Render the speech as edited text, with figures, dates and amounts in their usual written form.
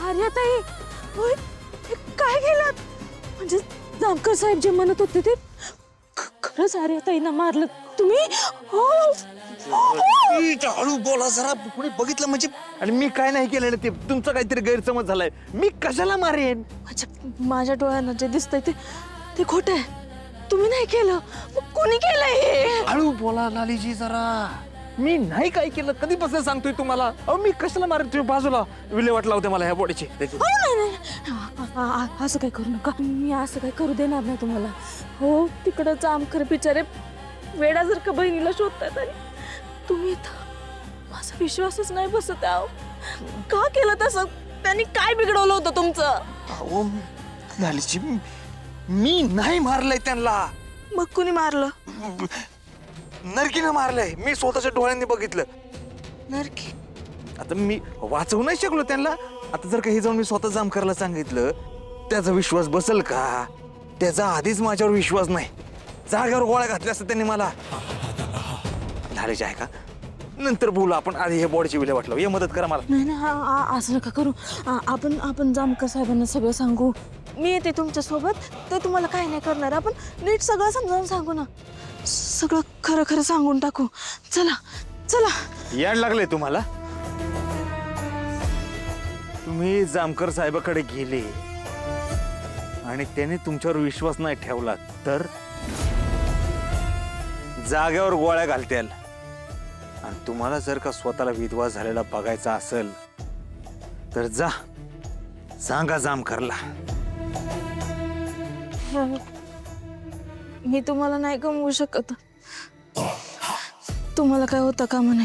आर्याताई होय हे काय केलं म्हणजे जामकर साहेब जे म्हणत होते ते खरंच आर्याताईंना मारलं तुम्ही हो हळू बोला जरा, कोणी बघितलं म्हणजे. आणि मी काय नाही केलं ना, ते तुमचा काहीतरी गैरसमज झालाय. मी कशाला मारेन? अच्छा माझ्या डोळ्यांना जे दिसतंय ते खोटं आहे. तुम्ही नाही केलं, मग कोणी केलंय हे? हळू बोला लालीजी जरा. मी नाही काय केलं, कधीपासून सांगतोय तुम्हाला. अहो मी कशाला मारेन? तुम्ही बाजूला विल्हेवाट लावते मला ह्या बॉडीची. हो नाही असं काय करू नका. मी असं काय करू देणार नाही तुम्हाला. हो तिकडं जामकर बिचारे वेडासारखं बहिणीला शोधतायत आणि तुम्ही इथं. माझा विश्वासच नाही बसत आहे. का केलं तसं? त्यांनी काय बिघडवलं होतं तुमचं? अहो लालीची, मी नाही मारलंय त्यांना. मग कुणी मारलं? नरकीनं मारलंय, मी स्वतःच्या डोळ्यांनी बघितलं. नरकी? आता मी वाचवू नाही शकलो त्यांना. आता जर काही जाऊन मी स्वतः जामकरला सांगितलं, त्याचा विश्वास बसेल का? त्याचा आधीच माझ्यावर विश्वास नाही. जागेवर गोळ्या घातल्या असतात त्यांनी मला. लालीची आहे का? नंतर बोलू आपण, आधी हे बॉडीची विल्हेवाट लावू. ये मदत करा मला. नाही असं नका करू. आपण जामकर साहेबांना सगळं सांगू. मी येते तुमच्या सोबत. ते तुम्हाला काय नाही करणार. आपण नीट सगळं समजावून सांगू ना. सगळं खरं खरं सांगून टाकू. चला चला. याड लागले तुम्हाला? तुम्ही जामकर साहेबाकडे गेले आणि त्याने तुमच्यावर विश्वास नाही ठेवला तर जागेवर गोळ्या घालत्याल. आणि तुम्हाला जर का स्वतःला विधवा झालेला बघायचा असेल तर जा सांगा जामकरला. मी तुम्हाला नाही गमवू शकत. तुम्हाला काय होतं का म्हणे?